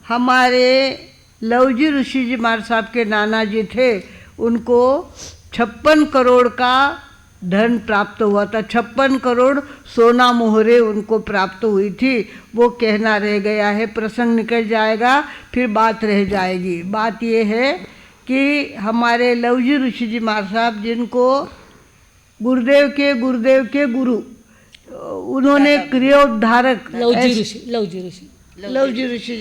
हमारे लवजी ऋषि जी महाराज साहब के नाना जी थे, उनको 56 करोड़ का धन प्राप्त हुआ था। 56 करोड़ सोना मोहरे उनको प्राप्त हुई थी। वो कहना रह गया है, प्रसंग निकल जाएगा फिर बात रह जाएगी। बात ये है कि हमारे लवजी ऋषि जी महाराज साहब, जिनको गुरुदेव के गुरु, उन्होंने क्रियोद्धारक लवजी ऋषि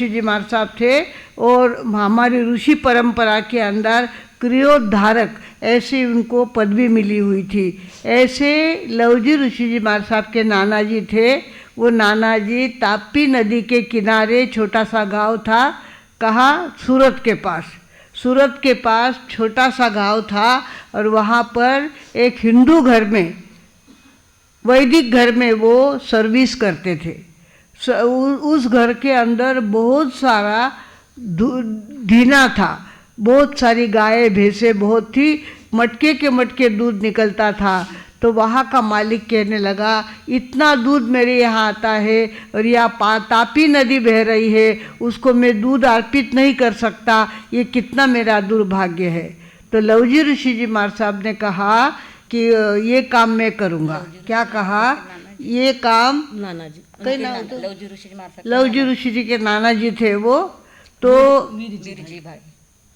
जी महाराज साहब थे और हमारी ऋषि परंपरा के अंदर क्रियोद्धारक ऐसी उनको पदवी मिली हुई थी। ऐसे लवजी ऋषि जी महाराज साहब के नाना जी थे। वो नाना जी तापी नदी के किनारे छोटा सा गांव था, कहाँ, सूरत के पास छोटा सा गांव था और वहाँ पर एक हिंदू घर में, वैदिक घर में वो सर्विस करते थे। उस घर के अंदर बहुत सारा धीना था, बहुत सारी गायें भैंसें बहुत थी, मटके के मटके दूध निकलता था। तो वहाँ का मालिक कहने लगा, इतना दूध मेरे यहाँ आता है और यहाँ तापी नदी बह रही है, उसको मैं दूध अर्पित नहीं कर सकता, ये कितना मेरा दुर्भाग्य है। तो लवजी ऋषि जी महाराज साहब ने कहा कि ये काम मैं करूँगा। क्या कहा? ये काम नाना जी, लवजी ऋषि जी के नाना जी थे वो, तो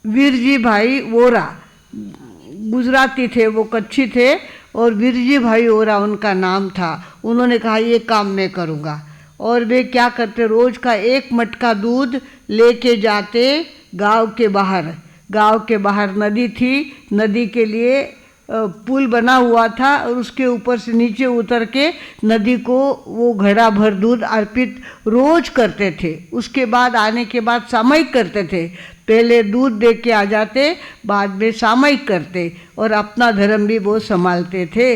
वीरजी भाई वोरा, गुजराती थे वो, कच्छी थे, और वीरजी भाई वोरा उनका नाम था। उन्होंने कहा ये काम मैं करूँगा। और वे क्या करते, रोज़ का 1 मटका दूध लेके जाते गांव के बाहर नदी थी, नदी के लिए पुल बना हुआ था और उसके ऊपर से नीचे उतर के नदी को वो घड़ा भर दूध अर्पित रोज करते थे। उसके बाद आने के बाद सामयिक करते थे। पहले दूध दे के आ जाते, बाद में सामयिक करते और अपना धर्म भी वो संभालते थे।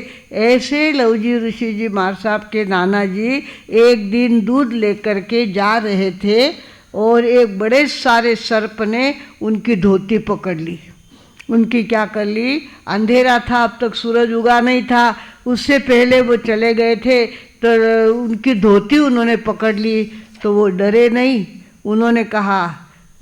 ऐसे लवजी ऋषि जी महाराज साहब के नाना जी एक दिन दूध लेकर के जा रहे थे और एक बड़े सारे सर्प ने उनकी धोती पकड़ ली। उनकी क्या कर ली, अंधेरा था, अब तक सूरज उगा नहीं था, उससे पहले वो चले गए थे, तो उनकी धोती उन्होंने पकड़ ली। तो वो डरे नहीं, उन्होंने कहा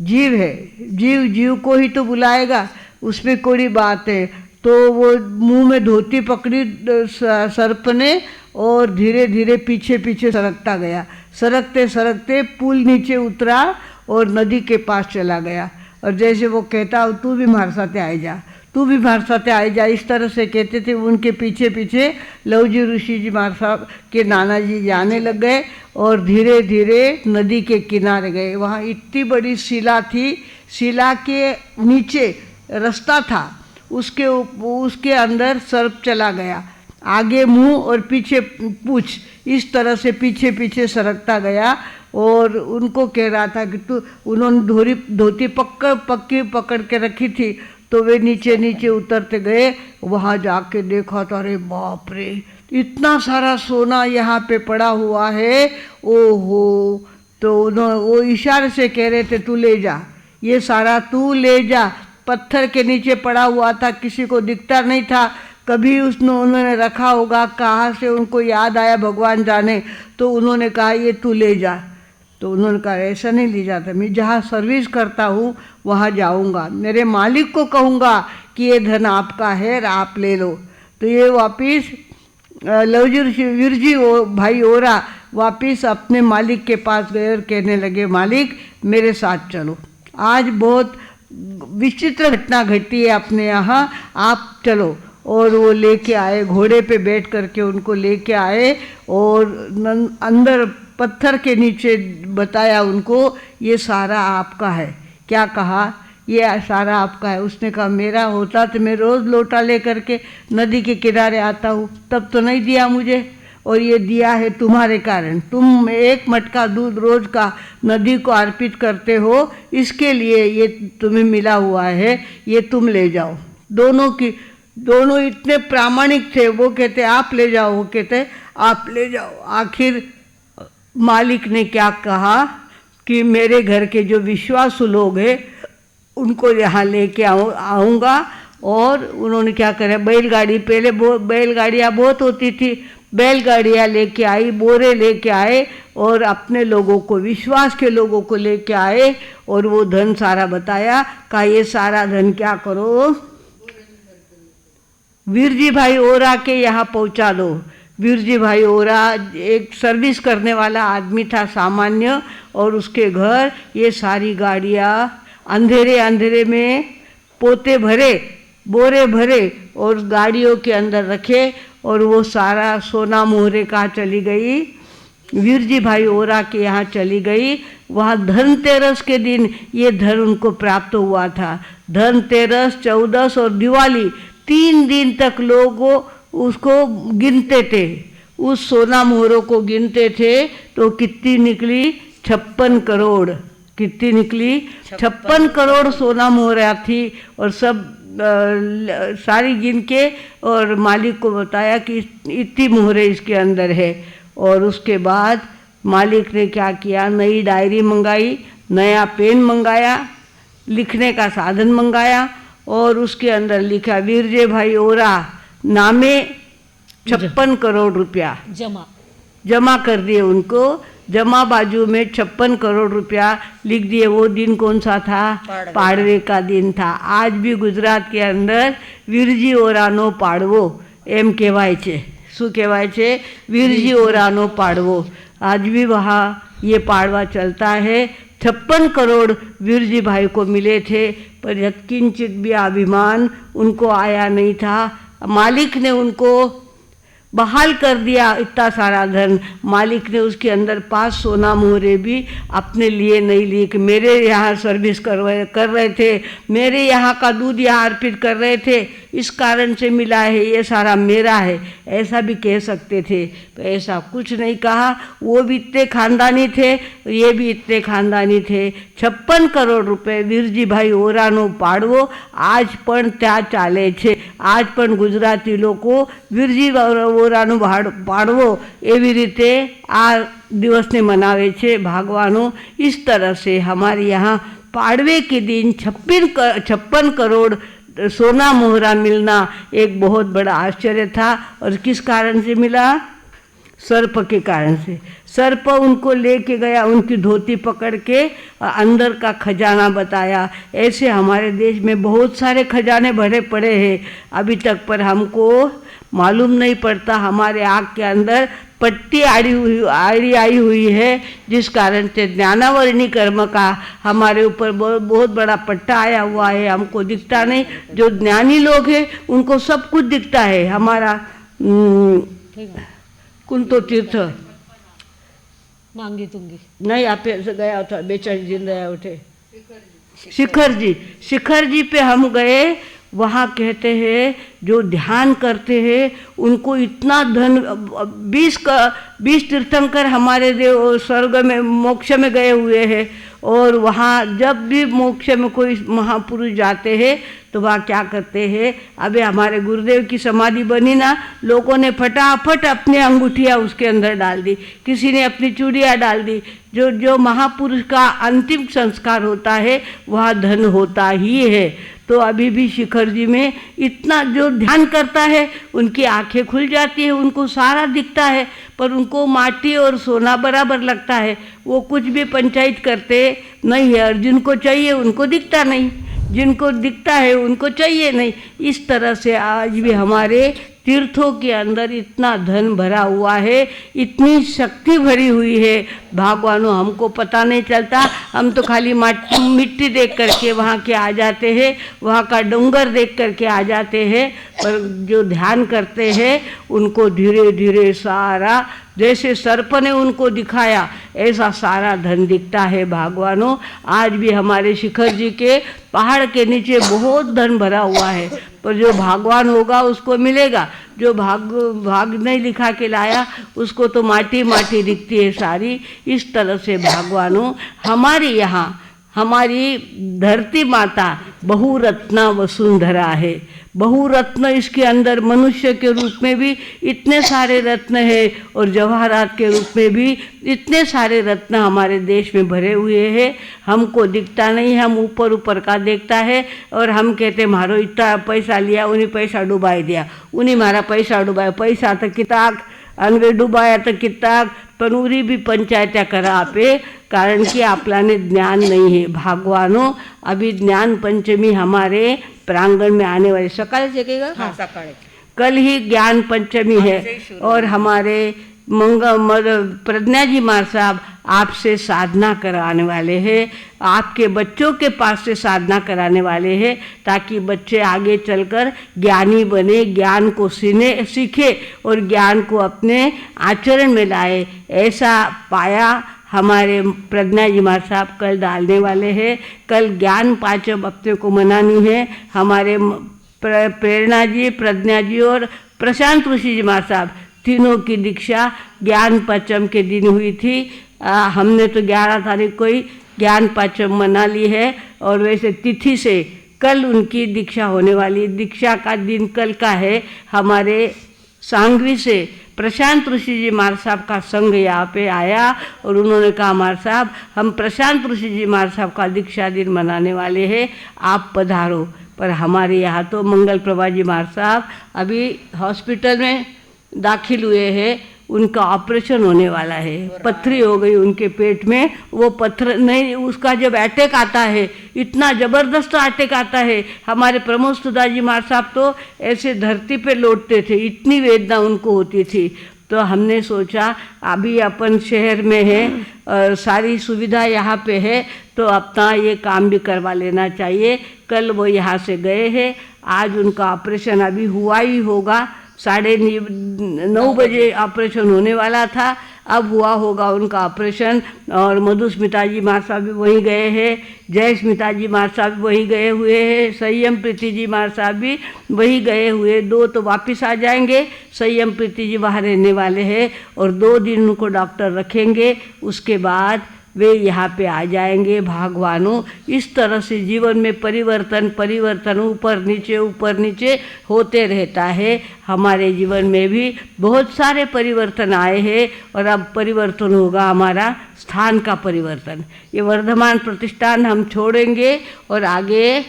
जीव है, जीव को ही तो बुलाएगा, उसमें कोई बात है। तो वो मुंह में धोती पकड़ी सर्प ने और धीरे धीरे पीछे पीछे सरकता गया। सरकते सरकते पुल नीचे उतरा और नदी के पास चला गया। और जैसे वो कहता, तू भी हमारे साथ आ जा, तू भी हमारे साथ आ जा, इस तरह से कहते थे। उनके पीछे पीछे लवजी ऋषि जी महाराज साहब के नाना जी जाने लग गए और धीरे धीरे नदी के किनारे गए। वहाँ इतनी बड़ी शिला थी, शिला के नीचे रास्ता था, उसके अंदर सर्प चला गया। आगे मुंह और पीछे पूँछ, इस तरह से पीछे पीछे सरकता गया और उनको कह रहा था कि तू, उन्होंने धोती पक्की पकड़ के रखी थी। तो वे नीचे नीचे उतरते गए। वहाँ जाके देखा तो अरे बाप रे, इतना सारा सोना यहाँ पे पड़ा हुआ है, ओहो। तो वो इशारे से कह रहे थे तू ले जा, ये सारा तू ले जा। पत्थर के नीचे पड़ा हुआ था, किसी को दिखता नहीं था, कभी उन्होंने रखा होगा, कहाँ से उनको याद आया भगवान जाने। तो उन्होंने कहा ये तू ले जा। तो उन्होंने कहा ऐसा नहीं ले जाता, मैं जहाँ सर्विस करता हूँ वहाँ जाऊँगा, मेरे मालिक को कहूँगा कि ये धन आपका है और आप ले लो। तो ये वापिस लवजी वीरजी भाई ओरा वापिस अपने मालिक के पास गए और कहने लगे, मालिक मेरे साथ चलो, आज बहुत विचित्र घटना घटी है अपने यहाँ, आप चलो। और वो लेके आए, घोड़े पे बैठ करके उनको लेके आए और अंदर पत्थर के नीचे बताया उनको, ये सारा आपका है। क्या कहा? ये सारा आपका है। उसने कहा मेरा होता तो मैं रोज़ लोटा ले करके नदी के किनारे आता हूँ, तब तो नहीं दिया मुझे, और ये दिया है तुम्हारे कारण। तुम 1 मटका दूध रोज का नदी को अर्पित करते हो, इसके लिए ये तुम्हें मिला हुआ है, ये तुम ले जाओ। दोनों इतने प्रामाणिक थे, वो कहते आप ले जाओ, वो कहते आप ले जाओ। आखिर मालिक ने क्या कहा कि मेरे घर के जो विश्वासु लोग हैं उनको यहाँ लेके आऊँगा। और उन्होंने क्या करा, बैलगाड़ी, पहले बैलगाड़ियाँ बहुत होती थी, बैलगाड़ियाँ लेके आई, बोरे लेके आए और अपने लोगों को, विश्वास के लोगों को लेके आए और वो धन सारा बताया। कहा ये सारा धन क्या करो, वीरजी भाई ओरा के यहाँ पहुँचा दो। वीरजी भाई ओरा एक सर्विस करने वाला आदमी था सामान्य, और उसके घर ये सारी गाड़ियाँ अंधेरे अंधेरे में पोते भरे, बोरे भरे और गाड़ियों के अंदर रखे, और वो सारा सोना मोहरे कहाँ चली गई, वीरजी भाई ओरा के यहाँ चली गई। वहाँ धनतेरस के दिन ये धन उनको प्राप्त हुआ था। धनतेरस, चौदस और दिवाली 3 दिन तक लोग उसको गिनते थे, उस सोना मोहरों को गिनते थे। तो कितनी निकली, 56 करोड़। कितनी निकली, 56 करोड़ सोना मोहरा थी। और सब सारी गिन के और मालिक को बताया कि इतनी मोहरे इसके अंदर है। और उसके बाद मालिक ने क्या किया, नई डायरी मंगाई, नया पेन मंगाया, लिखने का साधन मंगाया, और उसके अंदर लिखा वीरजी भाई ओरा नामे 56 करोड़ रुपया जमा कर दिए उनको। जमा बाजू में 56 करोड़ रुपया लिख दिए। वो दिन कौन सा था, पाड़वे का दिन था। आज भी गुजरात के अंदर वीरजी ओरानो पाड़वो एम कहेवाय छे। शू कहेवाय छे, वीरजी ओरानो पाड़वो। आज भी वहाँ ये पाड़वा चलता है। 56 करोड़ वीरजी भाई को मिले थे, पर यत्किंचित भी अभिमान उनको आया नहीं था। मालिक ने उनको बहाल कर दिया इतना सारा धन। मालिक ने उसके अंदर 5 सोना मोहरे भी अपने लिए नहीं लिए कि मेरे यहाँ सर्विस कर रहे थे, मेरे यहाँ का दूध यहाँ अर्पित कर रहे थे, इस कारण से मिला है, ये सारा मेरा है, ऐसा भी कह सकते थे। तो ऐसा कुछ नहीं कहा। वो भी इतने खानदानी थे, ये भी इतने खानदानी थे। 56 करोड़ रुपये वीरजी भाई ओरानो पाड़વો आज પણ ત્યાં ચાલે છે। आज પણ ગુજરાતી લોકો વીરજી ઓરાનો પાડવો એવી રીતે આ દિવસને મનાવે છે ભાગવાનો। इस तरह से हमारे यहाँ पाड़वे के दिन 56 करोड़ सोना मोहरा मिलना एक बहुत बड़ा आश्चर्य था। और किस कारण से मिला, सर्प के कारण से। सर्प उनको लेके गया, उनकी धोती पकड़ के अंदर का खजाना बताया। ऐसे हमारे देश में बहुत सारे खजाने भरे पड़े हैं अभी तक, पर हमको मालूम नहीं पड़ता। हमारे आँख के अंदर पट्टी आड़ी आई हुई है, जिस कारण से ज्ञानावरणी कर्म का हमारे ऊपर बहुत बड़ा पट्टा आया हुआ है, हमको दिखता नहीं। जो ज्ञानी लोग हैं उनको सब कुछ दिखता है। हमारा कुंतो तीर्थ मांगी तुंगी नहीं, आप से गया था, बेचारी दिन रहे उठे, शिखर जी पे हम गए। वहाँ कहते हैं जो ध्यान करते हैं उनको इतना धन, 20 तीर्थंकर हमारे देव स्वर्ग में मोक्ष में गए हुए हैं। और वहाँ जब भी मोक्ष में कोई महापुरुष जाते हैं तो वहाँ क्या करते हैं, अबे हमारे गुरुदेव की समाधि बनी ना, लोगों ने फटाफट अपने अंगूठियाँ उसके अंदर डाल दी, किसी ने अपनी चूड़ियाँ डाल दी। जो महापुरुष का अंतिम संस्कार होता है वहाँ धन होता ही है। तो अभी भी शिखर जी में इतना जो ध्यान करता है उनकी आंखें खुल जाती है, उनको सारा दिखता है, पर उनको माटी और सोना बराबर लगता है। वो कुछ भी पंचायत करते नहीं है, और जिनको चाहिए उनको दिखता नहीं, जिनको दिखता है उनको चाहिए नहीं। इस तरह से आज भी हमारे तीर्थों के अंदर इतना धन भरा हुआ है, इतनी शक्ति भरी हुई है भगवानों, हमको पता नहीं चलता। हम तो खाली मिट्टी देख करके वहाँ के आ जाते हैं, वहाँ का डोंगर देख करके आ जाते हैं, पर जो ध्यान करते हैं उनको धीरे धीरे सारा, जैसे सर्प ने उनको दिखाया ऐसा सारा धन दिखता है भगवानों। आज भी हमारे शिखर जी के पहाड़ के नीचे बहुत धन भरा हुआ है, पर जो भगवान होगा उसको मिलेगा, जो भाग नहीं लिखा के लाया उसको तो माटी माटी दिखती है सारी। इस तरह से भगवानों हमारे यहाँ हमारी धरती माता बहुरत्ना वसुंधरा है। बहुरत्न इसके अंदर मनुष्य के रूप में भी इतने सारे रत्न है, और जवाहरात के रूप में भी इतने सारे रत्न हमारे देश में भरे हुए हैं। हमको दिखता नहीं, हम ऊपर ऊपर का देखता है, और हम कहते मारो इतना पैसा लिया, उन्हीं पैसा डुबाई दिया, उन्हीं मारा पैसा डुबाया। पैसा तो किताब आणि डुबाया तर किताब पनुरी भी पंचायत्या करा आपे, कारण कि आपलाने ज्ञान नहीं है। भागवानों, अभी ज्ञान पंचमी हमारे प्रांगण में आने वाले सकाल से कहेगा, हाँ सकाळी कल ही ज्ञान पंचमी है और हमारे प्रज्ञा जी मार साहब आपसे साधना कराने वाले हैं, आपके बच्चों के पास से साधना कराने वाले हैं, ताकि बच्चे आगे चलकर ज्ञानी बने, ज्ञान को सीखे और ज्ञान को अपने आचरण में लाए। ऐसा पाया हमारे प्रज्ञा जी मार साहब कल डालने वाले हैं। कल ज्ञान पांचम अपने को मनानी है। हमारे प्रेरणा जी, प्रज्ञा जी और प्रशांत ऋषि जी मार साहब तीनों की दीक्षा ज्ञान पाचम के दिन हुई थी। हमने तो 11 तारीख को ही ज्ञान पाचम मना ली है और वैसे तिथि से कल उनकी दीक्षा होने वाली। दीक्षा का दिन कल का है। हमारे सांगवी से प्रशांत ऋषि जी मार साहब का संघ यहाँ पे आया और उन्होंने कहा मार साहब हम प्रशांत ऋषि जी मार साहब का दीक्षा दिन मनाने वाले हैं, आप पधारो। पर हमारे यहाँ तो मंगल प्रभा जी मार साहब अभी हॉस्पिटल में दाखिल हुए हैं, उनका ऑपरेशन होने वाला है। पथरी हो गई उनके पेट में, वो पत्थर नहीं, उसका जब अटैक आता है इतना ज़बरदस्त अटैक आता है, हमारे प्रमोद सुधा जी मार साहब तो ऐसे धरती पे लौटते थे, इतनी वेदना उनको होती थी। तो हमने सोचा अभी अपन शहर में है, सारी सुविधा यहाँ पे है, तो अपना ये काम भी करवा लेना चाहिए। कल वो यहाँ से गए हैं, आज उनका ऑपरेशन अभी हुआ ही होगा। 9:30 बजे ऑपरेशन होने वाला था, अब हुआ होगा उनका ऑपरेशन। और मधुस्मिता जी मार साहब भी वहीं गए हैं, जय स्मिता जी मार साहब भी वहीं गए हुए हैं, संयम प्रीति जी मार साहब भी वहीं गए हुए। 2 तो वापस आ जाएंगे, संयम प्रीति जी वहाँ रहने वाले हैं और 2 दिन उनको डॉक्टर रखेंगे, उसके बाद वे यहाँ पे आ जाएंगे। भगवानों, इस तरह से जीवन में परिवर्तन ऊपर नीचे होते रहता है। हमारे जीवन में भी बहुत सारे परिवर्तन आए हैं और अब परिवर्तन होगा हमारा स्थान का परिवर्तन। ये वर्धमान प्रतिष्ठान हम छोड़ेंगे और आगे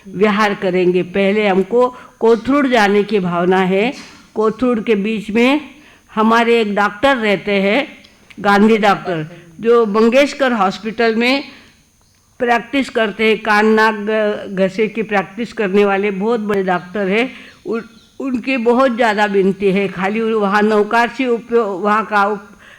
विहार करेंगे। पहले हमको कोथरूड जाने की भावना है। कोथरूड के बीच में हमारे एक डॉक्टर रहते हैं, गांधी डॉक्टर, जो मंगेशकर हॉस्पिटल में प्रैक्टिस करते हैं, कान नाक घसे की प्रैक्टिस करने वाले बहुत बड़े डॉक्टर हैं। उनकी बहुत ज़्यादा विनती है, खाली वहाँ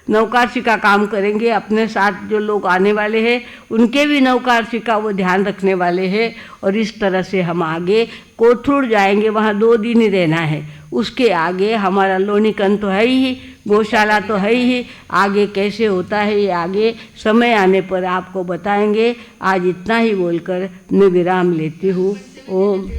नौकारसी का काम करेंगे। अपने साथ जो लोग आने वाले हैं उनके भी नौकारसी का वो ध्यान रखने वाले हैं। और इस तरह से हम आगे कोथरूड जाएंगे, वहाँ 2 दिन ही रहना है। उसके आगे हमारा लोनिकन तो है ही, गौशाला तो है ही, आगे कैसे होता है ये आगे समय आने पर आपको बताएंगे। आज इतना ही बोलकर मैं विराम लेती हूँ। ओम